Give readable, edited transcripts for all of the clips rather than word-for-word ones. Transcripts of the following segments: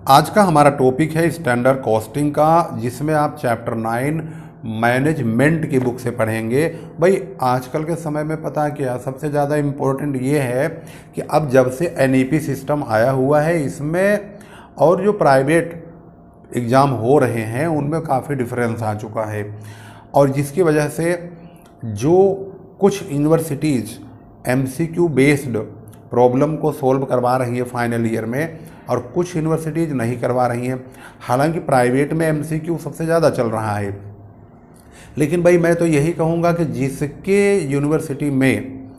आज का हमारा टॉपिक है स्टैंडर्ड कॉस्टिंग का, जिसमें आप चैप्टर 9 मैनेजमेंट की बुक से पढ़ेंगे। भाई आजकल के समय में पता क्या सबसे ज़्यादा इम्पोर्टेंट ये है कि अब जब से एनईपी सिस्टम आया हुआ है इसमें और जो प्राइवेट एग्ज़ाम हो रहे हैं उनमें काफ़ी डिफरेंस आ चुका है, और जिसकी वजह से जो कुछ यूनिवर्सिटीज़ एमसीक्यू बेस्ड प्रॉब्लम को सॉल्व करवा रही है फाइनल ईयर में, और कुछ यूनिवर्सिटीज़ नहीं करवा रही हैं। हालांकि प्राइवेट में एमसीक्यू सबसे ज़्यादा चल रहा है, लेकिन भाई मैं तो यही कहूँगा कि जिसके यूनिवर्सिटी में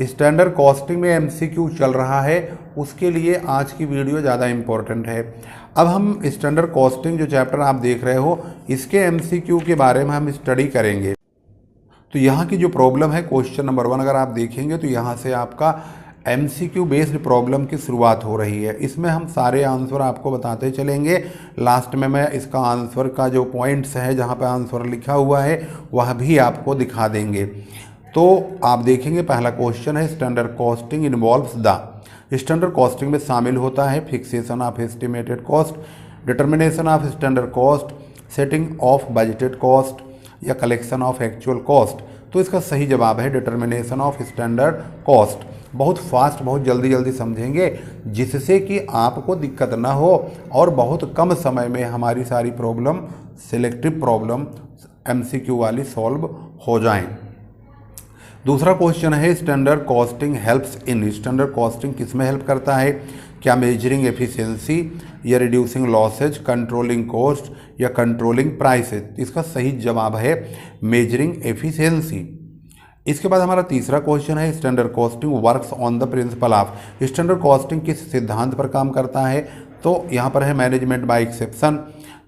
स्टैंडर्ड कॉस्टिंग में एमसीक्यू चल रहा है उसके लिए आज की वीडियो ज़्यादा इम्पोर्टेंट है। अब हम स्टैंडर्ड कॉस्टिंग जो चैप्टर आप देख रहे हो इसके एमसीक्यू के बारे में हम स्टडी करेंगे। तो यहाँ की जो प्रॉब्लम है क्वेश्चन नंबर 1 अगर आप देखेंगे तो यहाँ से आपका एमसीक्यू बेस्ड प्रॉब्लम की शुरुआत हो रही है। इसमें हम सारे आंसर आपको बताते चलेंगे। लास्ट में मैं इसका आंसर का जो पॉइंट्स है जहाँ पे आंसर लिखा हुआ है वह भी आपको दिखा देंगे। तो आप देखेंगे पहला क्वेश्चन है standard costing involves the. Standard costing में शामिल होता है fixation of estimated cost, determination of standard cost, setting of budgeted cost या कलेक्शन ऑफ एक्चुअल कॉस्ट। तो इसका सही जवाब है डिटर्मिनेशन ऑफ स्टैंडर्ड कॉस्ट। बहुत फास्ट बहुत जल्दी समझेंगे जिससे कि आपको दिक्कत ना हो और बहुत कम समय में हमारी सारी प्रॉब्लम सिलेक्टिव प्रॉब्लम एमसीक्यू वाली सॉल्व हो जाएं। दूसरा क्वेश्चन है स्टैंडर्ड कॉस्टिंग हेल्प्स इन। स्टैंडर्ड कॉस्टिंग किस में हेल्प करता है? क्या मेजरिंग एफिशिएंसी या रिड्यूसिंग लॉसेज, कंट्रोलिंग कॉस्ट या कंट्रोलिंग प्राइसेस। इसका सही जवाब है मेजरिंग एफिशिएंसी। इसके बाद हमारा तीसरा क्वेश्चन है standard costing works on the principle of. Standard costing किस सिद्धांत पर काम करता है? तो यहाँ पर है management by exception,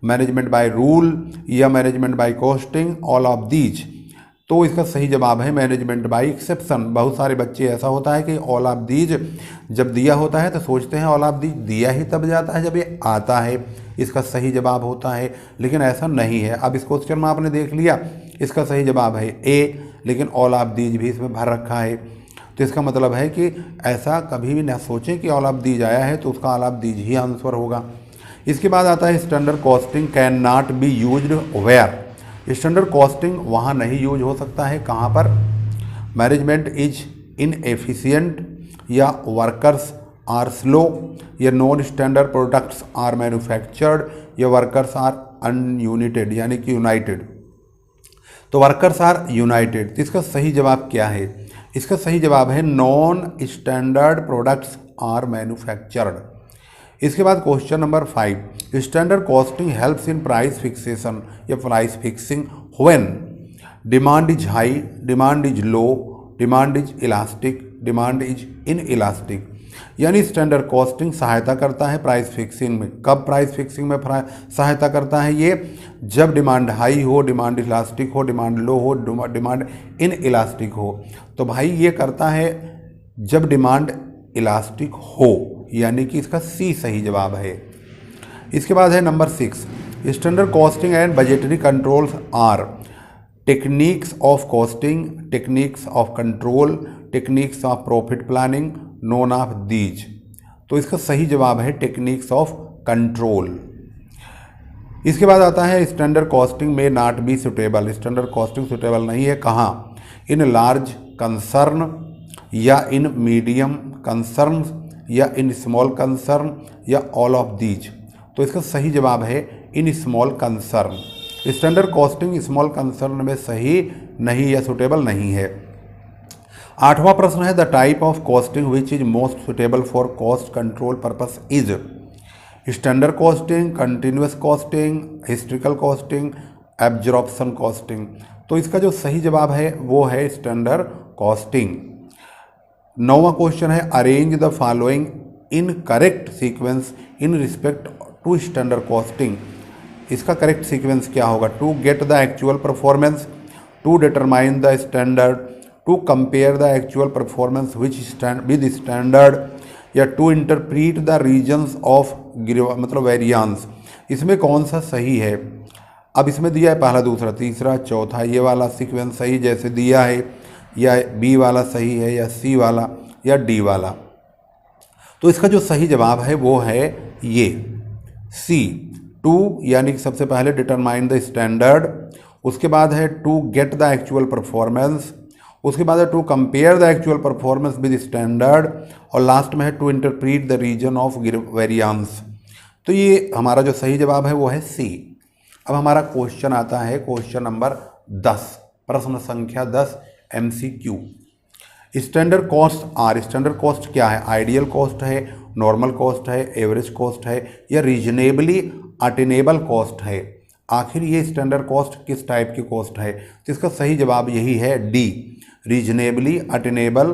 management by rule या management by costing, all of these. तो इसका सही जवाब है मैनेजमेंट बाय एक्सेप्शन। बहुत सारे बच्चे ऐसा होता है कि ऑल ऑफ दीज जब दिया होता है तो सोचते हैं ऑल ऑफ दीज दिया ही तब जाता है जब ये आता है। इसका सही जवाब होता है, लेकिन ऐसा नहीं है। अब इस क्वेश्चन में आपने देख लिया इसका सही जवाब है ए, लेकिन ऑल ऑफ दीज भी इसमें भर रखा है। तो इसका मतलब है कि ऐसा कभी भी ना सोचें कि ऑल ऑफ दीज आया है तो उसका ऑल ऑफ दीज ही आंसर होगा। इसके बाद आता है standard costing can not be used where. Standard costing वहाँ नहीं यूज हो सकता है, कहाँ पर? मैनेजमेंट इज इनएफिशिएंट या वर्कर्स आर स्लो या non standard products are manufactured या वर्कर्स आर अनयूनिटेड यानी कि यूनाइटेड। तो वर्कर्स आर यूनाइटेड। तो इसका सही जवाब क्या है? इसका सही जवाब है non standard products are manufactured. इसके बाद question number 5 standard costing helps in price fixation या price fixing when demand is high, demand is low, demand is elastic, demand is inelastic. यानी स्टैंडर्ड कॉस्टिंग सहायता करता है price fixing में। कब price fixing में सहायता करता है? ये जब डिमांड हाई हो, डिमांड इलास्टिक हो, डिमांड लो हो, डिमांड इन इलास्टिक हो। तो भाई ये करता है जब डिमांड इलास्टिक हो, यानी कि इसका सी सही जवाब है। इसके बाद है number 6 standard costing and budgetary controls are techniques of costing, techniques of control, techniques of profit planning, none of these. तो इसका सही जवाब है टेक्निक्स ऑफ कंट्रोल। इसके बाद आता है स्टैंडर्ड कॉस्टिंग में not be suitable. Standard costing suitable नहीं है, कहाँ? इन लार्ज कंसर्न या इन मीडियम कंसर्न या इन स्मॉल कंसर्न या ऑल ऑफ दीज। तो इसका सही जवाब है in small concern. Standard costing small concern में सही नहीं या सुटेबल नहीं है। 8वां प्रश्न है the type of costing which is most suitable for cost control purpose is. Standard costing, continuous costing, historical costing, absorption costing. तो इसका जो सही जवाब है वो है स्टैंडर्ड कॉस्टिंग। 9वां क्वेश्चन है arrange the following in correct sequence in respect to standard costing. इसका करेक्ट सीक्वेंस क्या होगा? To get the actual performance, to determine the standard, to compare the actual performance which with standard या to interpret the reasons of मतलब variance. इसमें कौन सा सही है? अब इसमें दिया है पहला, दूसरा, तीसरा, चौथा। ये वाला सीक्वेंस सही जैसे दिया है, या बी वाला सही है, या सी वाला, या डी वाला। तो इसका जो सही जवाब है वो है ये सी, टू यानी कि सबसे पहले डिटरमाइन द स्टैंडर्ड, उसके बाद है to get the actual performance, उसके बाद है to compare the actual performance with standard, और लास्ट में है to interpret the reason of variance. तो ये हमारा जो सही जवाब है वो है सी। अब हमारा क्वेश्चन आता है क्वेश्चन नंबर 10, प्रश्न संख्या 10 MCQ। Standard cost are, standard cost क्या है? आइडियल कॉस्ट है, नॉर्मल कॉस्ट है, एवरेज कॉस्ट है, या रीजनेबली अटेनेबल कॉस्ट है? आखिर ये स्टैंडर्ड कॉस्ट किस टाइप की कॉस्ट है? तो इसका सही जवाब यही है D, reasonably attainable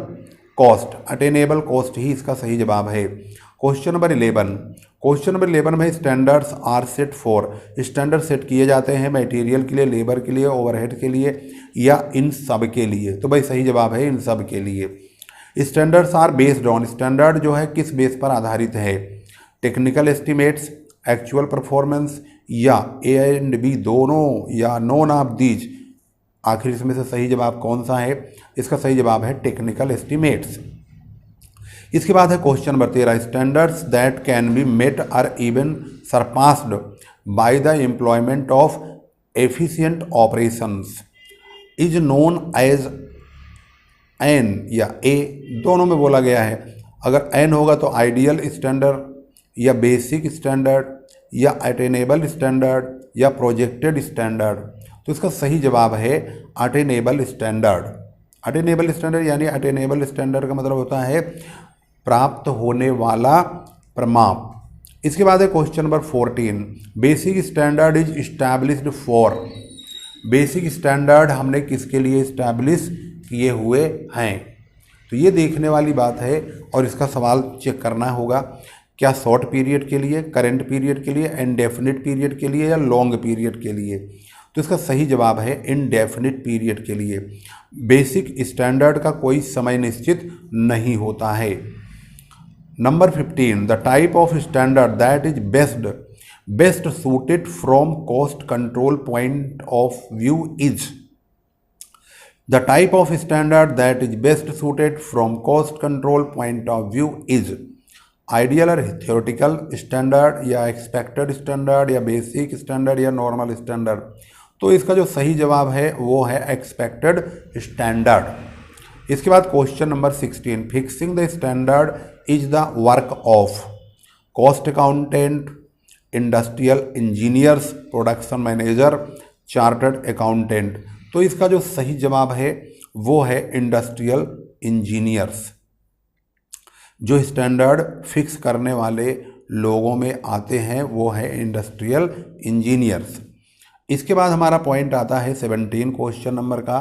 cost. Attainable cost ही इसका सही जवाब है। क्वेश्चन नंबर 11, क्वेश्चन नंबर 11 में standards are set for, standard set किए जाते हैं मटेरियल के लिए, लेबर के लिए, ओवरहेड के लिए, या इन सब के लिए? तो भाई सही जवाब है इन सब के लिए। Standards are based on, standard जो है किस बेस पर आधारित है? टेक्निकल एस्टिमेट्स, एक्चुअल परफॉर्मेंस, या ए एंड बी दोनों, या नॉन ऑफ दीज? आखिर इसमें से सही जवाब कौन सा है? इसका सही जवाब है टेक्निकल एस्टिमेट्स। इसके बाद है question number 13, standards that can be met or even surpassed by the employment of efficient operations is known as an या ए, दोनों में बोला गया है। अगर एन होगा तो आइडियल स्टैंडर्ड, या बेसिक स्टैंडर्ड, या अटेनेबल स्टैंडर्ड, या प्रोजेक्टेड स्टैंडर्ड? तो इसका सही जवाब है अटेनेबल स्टैंडर्ड। अटेनेबल स्टैंडर्ड यानी अटेनेबल स्टैंडर्ड का मतलब होता है प्राप्त होने वाला प्रमाप। इसके बाद है question number 14, basic standard is established for, basic standard हमने किसके लिए इस्टेब्लिश किए हुए हैं? तो ये देखने वाली बात है और इसका सवाल चेक करना होगा, क्या शॉर्ट पीरियड के लिए, करेंट पीरियड के लिए, इनडेफिनिट पीरियड के लिए, या लॉन्ग पीरियड के लिए? तो इसका सही जवाब है इनडेफिनिट पीरियड के लिए। बेसिक स्टैंडर्ड का कोई समय निश्चित नहीं होता है। Number 15, the type of standard that is best suited from cost control point of view is, the type of standard that is best suited from cost control point of view is ideal और theoretical standard, या expected standard, या basic standard, या normal standard? तो इसका जो सही जवाब है वो है एक्सपेक्टेड स्टैंडर्ड। इसके बाद question number 16, fixing the standard is the work of cost accountant, industrial engineers, production manager, chartered accountant? तो इसका जो सही जवाब है वो है इंडस्ट्रियल इंजीनियर्स। जो स्टैंडर्ड फिक्स करने वाले लोगों में आते हैं वो है इंडस्ट्रियल इंजीनियर्स। इसके बाद हमारा पॉइंट आता है 17 क्वेश्चन नंबर का।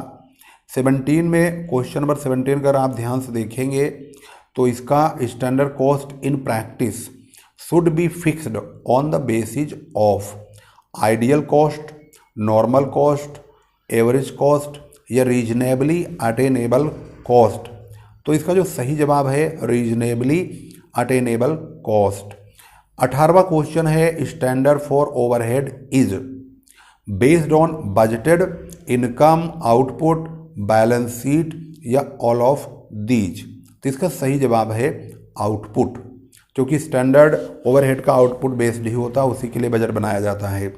17 में क्वेश्चन नंबर 17 अगर आप ध्यान से देखेंगे तो इसका standard cost in practice should be fixed on the basis of ideal cost, normal cost, average cost, या रीजनेबली अटेनेबल कॉस्ट? तो इसका जो सही जवाब है रीजनेबली अटेनेबल कॉस्ट। 18वां क्वेश्चन है standard for overhead is based on budgeted income, output, balance sheet, या all of these? तो इसका सही जवाब है आउटपुट, क्योंकि स्टैंडर्ड ओवरहेड का आउटपुट बेस्ड ही होता है, उसी के लिए बजट बनाया जाता है।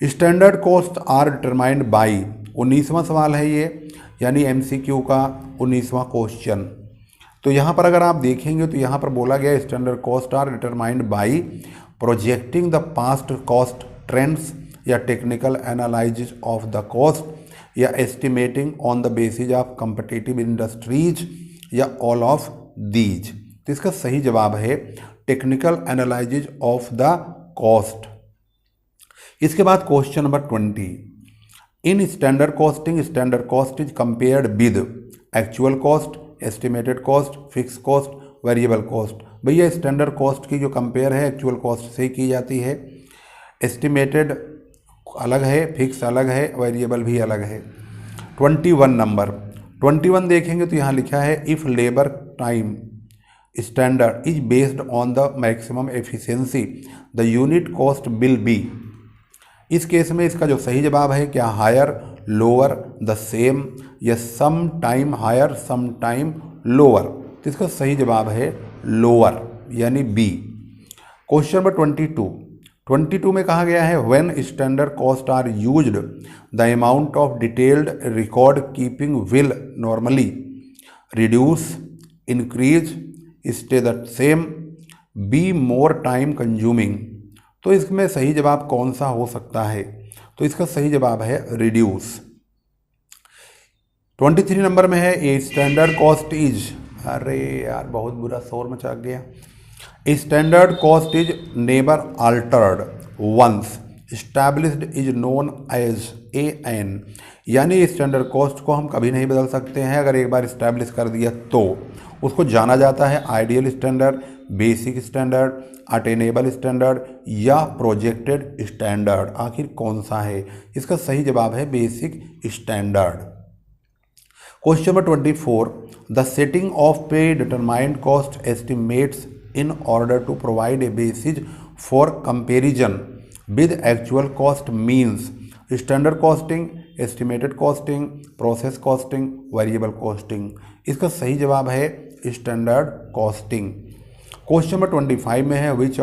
Standard cost are determined by, 19वां सवाल है ये, यानी MCQ का 19वां क्वेश्चन। तो यहाँ पर अगर आप देखेंगे तो यहाँ पर बोला गया standard cost are determined by projecting the past cost trends, या technical analysis of the cost, या estimating on the basis of competitive industries, या ऑल ऑफ दीज? तो इसका सही जवाब है technical analysis of the cost. इसके बाद question number 20, in standard costing standard cost is compared with actual cost, estimated cost, fix cost, variable cost? भैया standard cost की जो कंपेयर है एक्चुअल कॉस्ट से की जाती है, एस्टिमेटेड अलग है, फिक्स अलग है, वेरिएबल भी अलग है। 21 नंबर 21 देखेंगे तो यहाँ लिखा है if labour time standard is based on the maximum efficiency the unit cost will be. इस केस में इसका जो सही जवाब है क्या हायर, लोअर, द सेम, या some time higher some time lower? तो इसका सही जवाब है लोअर यानी बी। क्वेश्चन नंबर 22, 22 में कहा गया है when standard cost are used the amount of detailed record keeping will normally reduce, increase, stay the same, be more time consuming. तो इसमें सही जवाब कौन सा हो सकता है? तो इसका सही जवाब है रिड्यूस। 23 नंबर में है ए स्टैंडर्ड कॉस्ट इज, अरे यार बहुत बुरा शोर मचा गया। Standard cost is never altered once established is known as AN, यानी स्टैंडर्ड कॉस्ट को हम कभी नहीं बदल सकते हैं। अगर एक बार इस्टेब्लिश कर दिया तो उसको जाना जाता है ideal standard, basic standard, attainable standard या प्रोजेक्टेड स्टैंडर्ड। आखिर कौन सा है? इसका सही जवाब है basic standard. Question number 24, the setting of pre determined cost estimates in order to provide a basis for comparison with actual cost means standard costing, estimated costing, process costing, variable costing। इसका सही जवाब है standard costing. Question number 25 में है which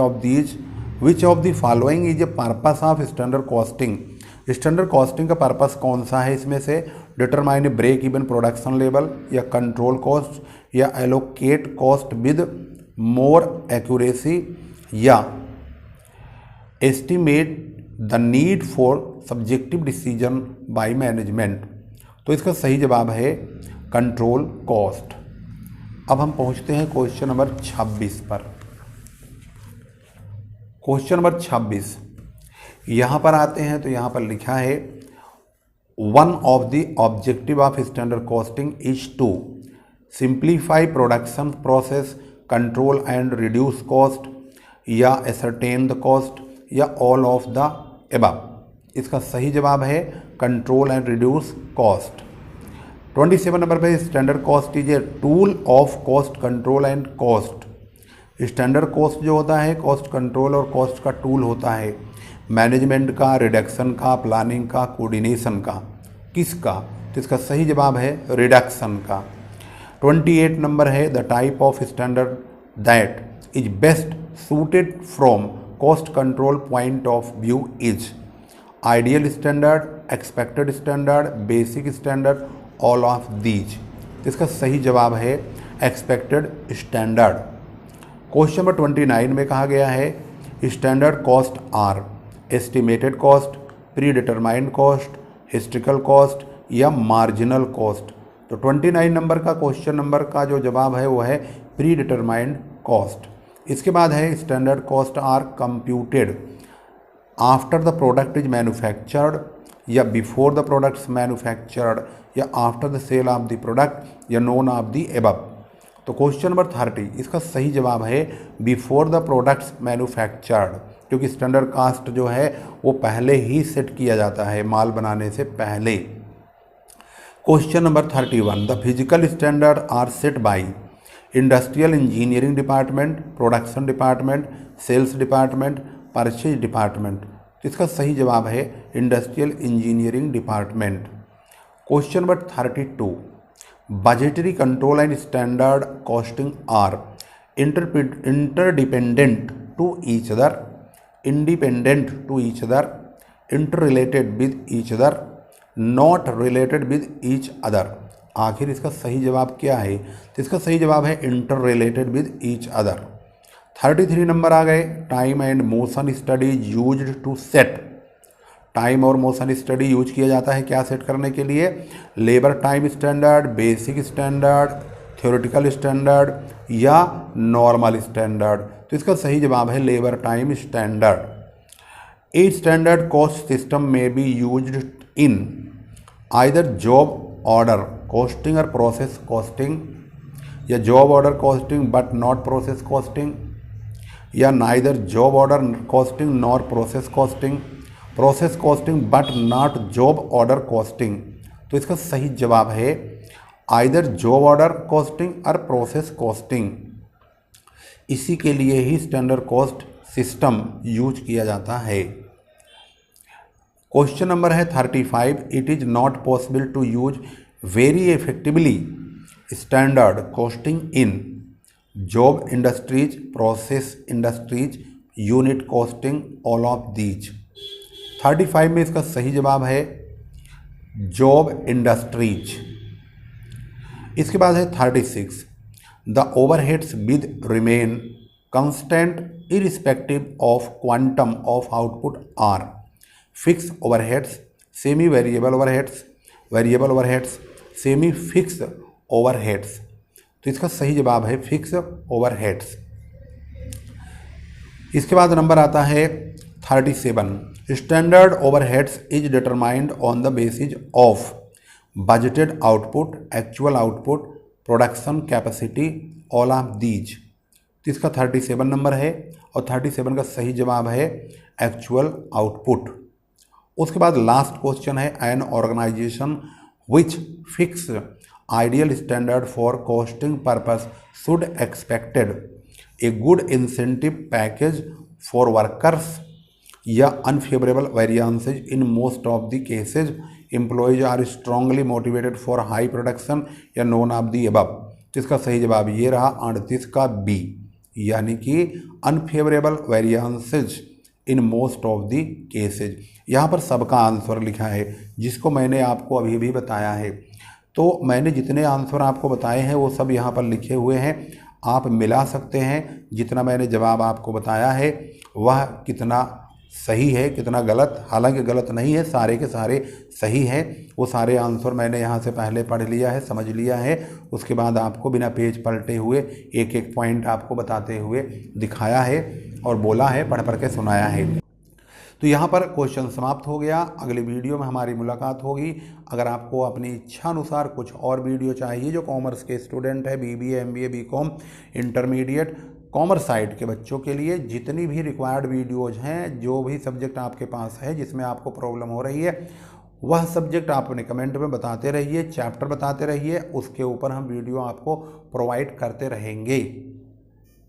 of the following is a purpose of standard costing. Standard costing का purpose कौन सा है? इसमें से determine break even production level, या कंट्रोल कॉस्ट, या allocate cost with more accuracy, या estimate the need for subjective decision by management. तो इसका सही जवाब है कंट्रोल कॉस्ट। अब हम पहुंचते हैं क्वेश्चन नंबर 26 पर। क्वेश्चन नंबर 26 यहाँ पर आते हैं तो यहाँ पर लिखा है one of the objective of standard costing is to simplify production process, control and reduce cost, या एसरटेन द कॉस्ट, या ऑल ऑफ द अबव। इसका सही जवाब है control and reduce cost. 27 number पे standard cost is a tool of cost control and cost. Standard cost जो होता है कॉस्ट कंट्रोल और कॉस्ट का टूल होता है मैनेजमेंट का, रिडक्शन का, प्लानिंग का, कोऑर्डिनेशन का। किसका? तो इसका सही जवाब है रिडक्शन का। 28 नंबर है the type of standard that is best suited from cost control point of view is ideal standard, expected standard, basic standard, all of these. इसका सही जवाब है एक्सपेक्टेड स्टैंडर्ड। क्वेश्चन नंबर 29 में कहा गया है standard cost are estimated cost, pre determined cost, historical cost, या marginal cost. तो 29 नंबर का क्वेश्चन नंबर का जो जवाब है वो है प्री डिटरमाइंड कॉस्ट। इसके बाद है standard cost are computed after the product is manufactured, या बिफोर द प्रोडक्ट्स मैन्युफैक्चर्ड, या after the sale of the product, या नोन ऑफ द एबव। तो क्वेश्चन नंबर 30 इसका सही जवाब है बिफोर द प्रोडक्ट्स मैन्युफैक्चर्ड, क्योंकि स्टैंडर्ड कॉस्ट जो है वो पहले ही सेट किया जाता है माल बनाने से पहले। Question number 31 the physical standard are set by industrial engineering department, production department, sales department, purchase department. इसका सही जवाब है industrial engineering department. Question number 32 budgetary control and standard costing are interdependent to each other, independent to each other, interrelated with each other, not related with each other. आखिर इसका सही जवाब क्या है? तो इसका सही जवाब है inter related with each other. 33 number आ गए time and motion study used to set. Time और मोशन स्टडी यूज किया जाता है क्या सेट करने के लिए? Labour time standard, basic standard, theoretical standard, या नॉर्मल स्टैंडर्ड। तो इसका सही जवाब है labour time standard. A standard cost system में be used in either job order costing or process costing, या job order costing but not process costing, या neither job order costing nor process costing, process costing but not job order costing। तो इसका सही जवाब है either job order costing और process costing। इसी के लिए ही स्टैंडर्ड कॉस्ट सिस्टम यूज किया जाता है। क्वेश्चन नंबर है 35 it is not possible to use very effectively standard costing in job industries, process industries, unit costing, all of these. 35 में इसका सही जवाब है जॉब इंडस्ट्रीज। इसके बाद है 36, the overheads with remain constant irrespective of quantum of output are fix overheads, semi variable overheads, variable overheads, semi fix overheads. तो इसका सही जवाब है फिक्स ओवरहेड्स। इसके बाद नंबर आता है 37, standard overheads is determined on the basis of budgeted output, actual output, production capacity, all of these. तो इसका 37 नंबर है और 37 का सही जवाब है एक्चुअल आउटपुट। उसके बाद लास्ट क्वेश्चन है an organisation which fix ideal standard for costing purpose should expected a good incentive package for workers या unfavourable variances in most of the cases, employees are strongly motivated for high production या none of the above. तो इसका सही जवाब ये रहा 38 का B, यानी कि unfavourable variances in most of the cases. यहाँ पर सबका आंसर लिखा है जिसको मैंने आपको अभी भी बताया है। तो मैंने जितने आंसर आपको बताए हैं वो सब यहाँ पर लिखे हुए हैं, आप मिला सकते हैं। जितना मैंने जवाब आपको बताया है वह कितना सही है कितना गलत, हालांकि गलत नहीं है, सारे के सारे सही हैं। वो सारे आंसर मैंने यहाँ से पहले पढ़ लिया है, समझ लिया है। उसके बाद आपको बिना पेज पलटे हुए एक एक पॉइंट आपको बताते हुए दिखाया है और बोला है, पढ़ के सुनाया है। तो यहाँ पर क्वेश्चन समाप्त हो गया। अगली वीडियो में हमारी मुलाकात होगी। अगर आपको अपनी इच्छा अनुसार कुछ और वीडियो चाहिए, जो कॉमर्स के स्टूडेंट है, BBA MBA BCom intermediate commerce side के बच्चों के लिए जितनी भी रिक्वायर्ड वीडियोज़ हैं, जो भी सब्जेक्ट आपके पास है जिसमें आपको प्रॉब्लम हो रही है, वह सब्जेक्ट आप अपने कमेंट में बताते रहिए, चैप्टर बताते रहिए, उसके ऊपर हम वीडियो आपको प्रोवाइड करते रहेंगे।